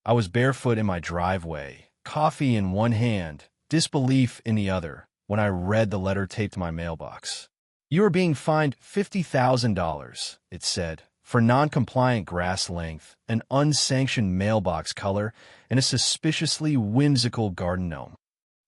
I was barefoot in my driveway, coffee in one hand, disbelief in the other, when I read the letter taped to my mailbox. "You are being fined $50,000, it said, for non-compliant grass length, an unsanctioned mailbox color, and a suspiciously whimsical garden gnome."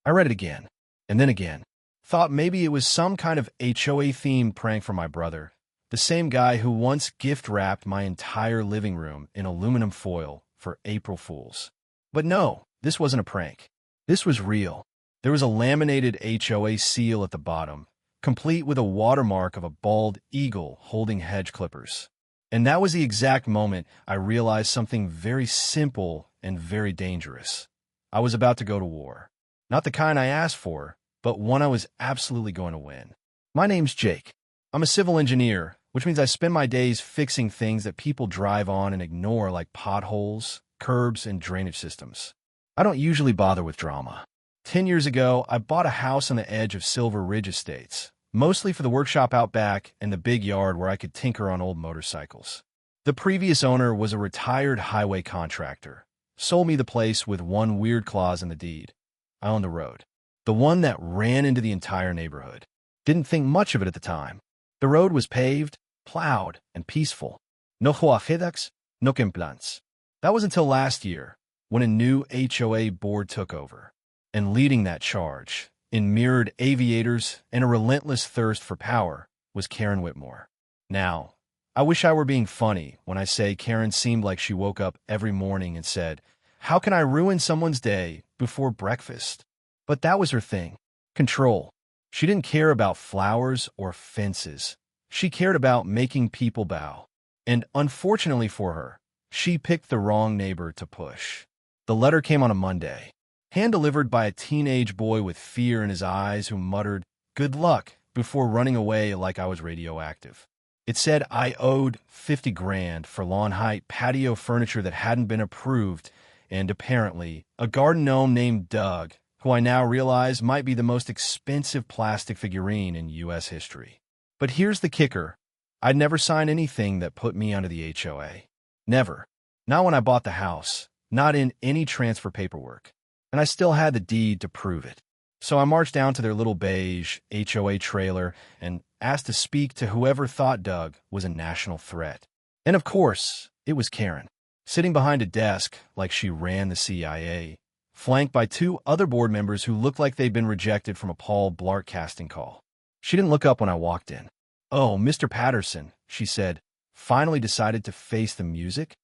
I read it again, and then again. Thought maybe it was some kind of HOA-themed prank from my brother, the same guy who once gift-wrapped my entire living room in aluminum foil for April Fools. But no, this wasn't a prank. This was real. There was a laminated HOA seal at the bottom, complete with a watermark of a bald eagle holding hedge clippers. And that was the exact moment I realized something very simple and very dangerous. I was about to go to war. Not the kind I asked for, but one I was absolutely going to win. My name's Jake. I'm a civil engineer, which means I spend my days fixing things that people drive on and ignore, like potholes, curbs, and drainage systems. I don't usually bother with drama. 10 years ago, I bought a house on the edge of Silver Ridge Estates, mostly for the workshop out back and the big yard where I could tinker on old motorcycles. The previous owner was a retired highway contractor. Sold me the place with one weird clause in the deed. I owned the road. The one that ran into the entire neighborhood. Didn't think much of it at the time. The road was paved, plowed, and peaceful. No HOA, no complaints. That was until last year, when a new HOA board took over. And leading that charge, in mirrored aviators and a relentless thirst for power, was Karen Whitmore. Now, I wish I were being funny when I say Karen seemed like she woke up every morning and said, "How can I ruin someone's day before breakfast?" But that was her thing. Control. She didn't care about flowers or fences. She cared about making people bow. And unfortunately for her, she picked the wrong neighbor to push. The letter came on a Monday, hand-delivered by a teenage boy with fear in his eyes who muttered, "Good luck," before running away like I was radioactive. It said I owed 50 grand for lawn height patio furniture that hadn't been approved, and apparently a garden gnome named Doug, who I now realize might be the most expensive plastic figurine in U.S. history. But here's the kicker. I'd never signed anything that put me under the HOA. Never. Not when I bought the house. Not in any transfer paperwork. And I still had the deed to prove it. So I marched down to their little beige HOA trailer and asked to speak to whoever thought Doug was a national threat. And of course, it was Karen, sitting behind a desk like she ran the CIA, flanked by two other board members who looked like they'd been rejected from a Paul Blart casting call. She didn't look up when I walked in. "Oh, Mr. Patterson," she said, finally decided to face the music.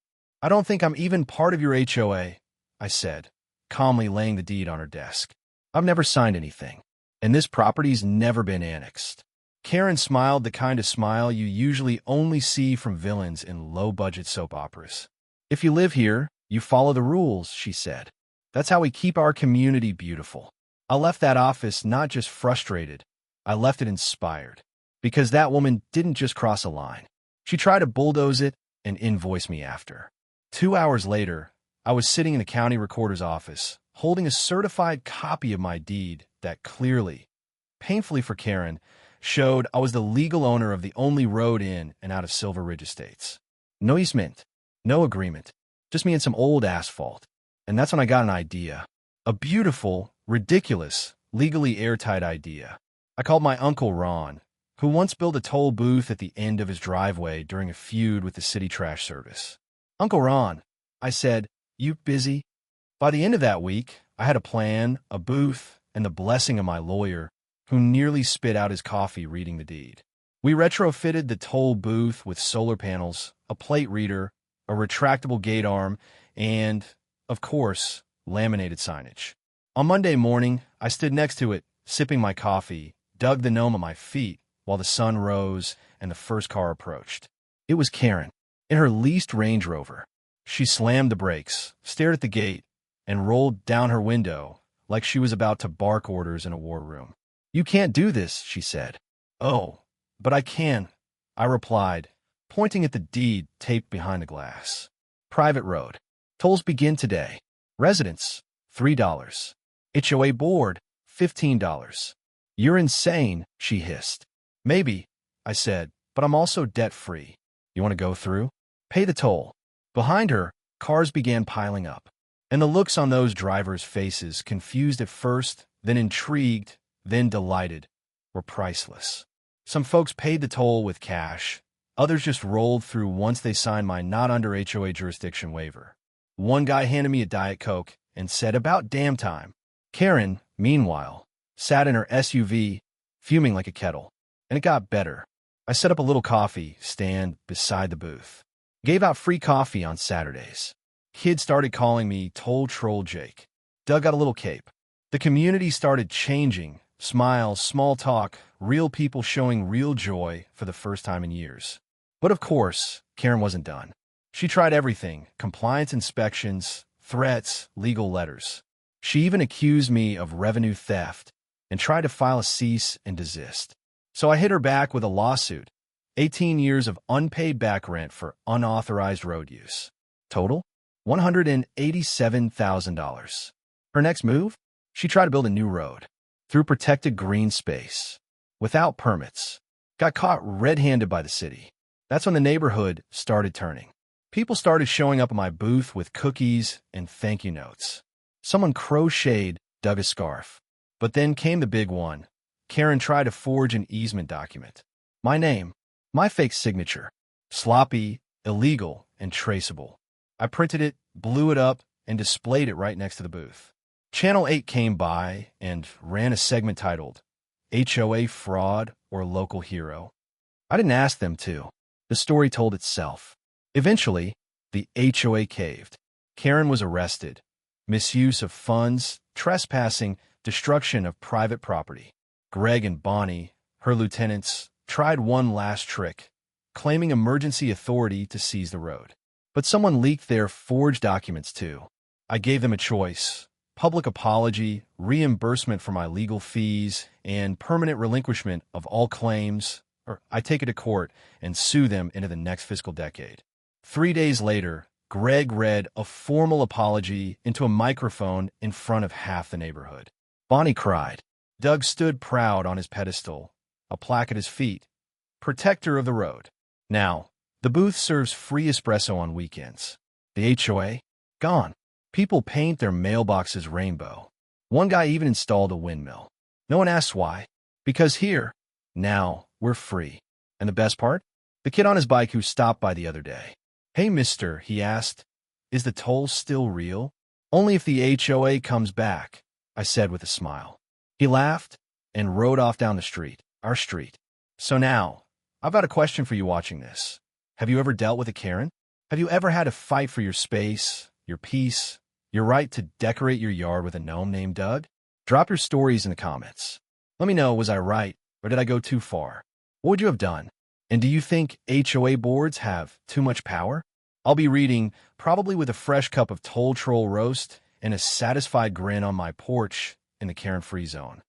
"I don't think I'm even part of your HOA," I said, calmly laying the deed on her desk. "I've never signed anything, and this property's never been annexed." Karen smiled the kind of smile you usually only see from villains in low-budget soap operas. "If you live here, you follow the rules," she said. "That's how we keep our community beautiful." I left that office not just frustrated, I left it inspired. Because that woman didn't just cross a line. She tried to bulldoze it and invoice me after. 2 hours later, I was sitting in the county recorder's office, holding a certified copy of my deed that clearly, painfully for Karen, showed I was the legal owner of the only road in and out of Silver Ridge Estates. No easement, no agreement, just me and some old asphalt. And that's when I got an idea. A beautiful, ridiculous, legally airtight idea. I called my Uncle Ron, who once built a toll booth at the end of his driveway during a feud with the city trash service. "Uncle Ron," I said, "you busy?" By the end of that week, I had a plan, a booth, and the blessing of my lawyer, who nearly spit out his coffee reading the deed. We retrofitted the toll booth with solar panels, a plate reader, a retractable gate arm, and, of course, laminated signage. On Monday morning, I stood next to it, sipping my coffee, dug the gnome at my feet, while the sun rose and the first car approached. It was Karen, in her leased Range Rover. She slammed the brakes, stared at the gate, and rolled down her window like she was about to bark orders in a war room. "You can't do this," she said. "Oh, but I can," I replied, pointing at the deed taped behind the glass. "Private road. Tolls begin today. Residents, $3. HOA board, $15. "You're insane," she hissed. "Maybe," I said, "but I'm also debt-free. You want to go through? Pay the toll." Behind her, cars began piling up. And the looks on those drivers' faces, confused at first, then intrigued, then delighted, were priceless. Some folks paid the toll with cash. Others just rolled through once they signed my not under HOA jurisdiction waiver. One guy handed me a Diet Coke and said, "About damn time." Karen, meanwhile, sat in her SUV, fuming like a kettle. And it got better. I set up a little coffee stand beside the booth. Gave out free coffee on Saturdays. Kids started calling me Toll Troll Jake. Doug got a little cape. The community started changing. Smiles, small talk, real people showing real joy for the first time in years. But of course, Karen wasn't done. She tried everything: compliance inspections, threats, legal letters. She even accused me of revenue theft and tried to file a cease and desist. So I hit her back with a lawsuit. 18 years of unpaid back rent for unauthorized road use. Total? $187,000. Her next move? She tried to build a new road through protected green space without permits. Got caught red-handed by the city. That's when the neighborhood started turning. People started showing up at my booth with cookies and thank you notes. Someone crocheted Doug a scarf. But then came the big one. Karen tried to forge an easement document. My name, my fake signature. Sloppy, illegal, and traceable. I printed it, blew it up, and displayed it right next to the booth. Channel 8 came by and ran a segment titled HOA Fraud or Local Hero. I didn't ask them to. The story told itself. Eventually, the HOA caved. Karen was arrested. Misuse of funds, trespassing, destruction of private property. Greg and Bonnie, her lieutenants, tried one last trick, claiming emergency authority to seize the road. But someone leaked their forged documents too. I gave them a choice: public apology, reimbursement for my legal fees, and permanent relinquishment of all claims, or I take it to court and sue them into the next fiscal decade. 3 days later, Greg read a formal apology into a microphone in front of half the neighborhood. Bonnie cried. Doug stood proud on his pedestal, a plaque at his feet. Protector of the road. Now, the booth serves free espresso on weekends. The HOA? Gone. People paint their mailboxes rainbow. One guy even installed a windmill. No one asks why. Because here, now, we're free. And the best part? The kid on his bike who stopped by the other day. "Hey, mister," he asked, "is the toll still real?" "Only if the HOA comes back," I said with a smile. He laughed and rode off down the street, our street. So now, I've got a question for you watching this. Have you ever dealt with a Karen? Have you ever had to fight for your space, your peace, your right to decorate your yard with a gnome named Doug? Drop your stories in the comments. Let me know, was I right, or did I go too far? What would you have done? And do you think HOA boards have too much power? I'll be reading, probably with a fresh cup of Toll Troll roast and a satisfied grin on my porch in the Karen-free zone.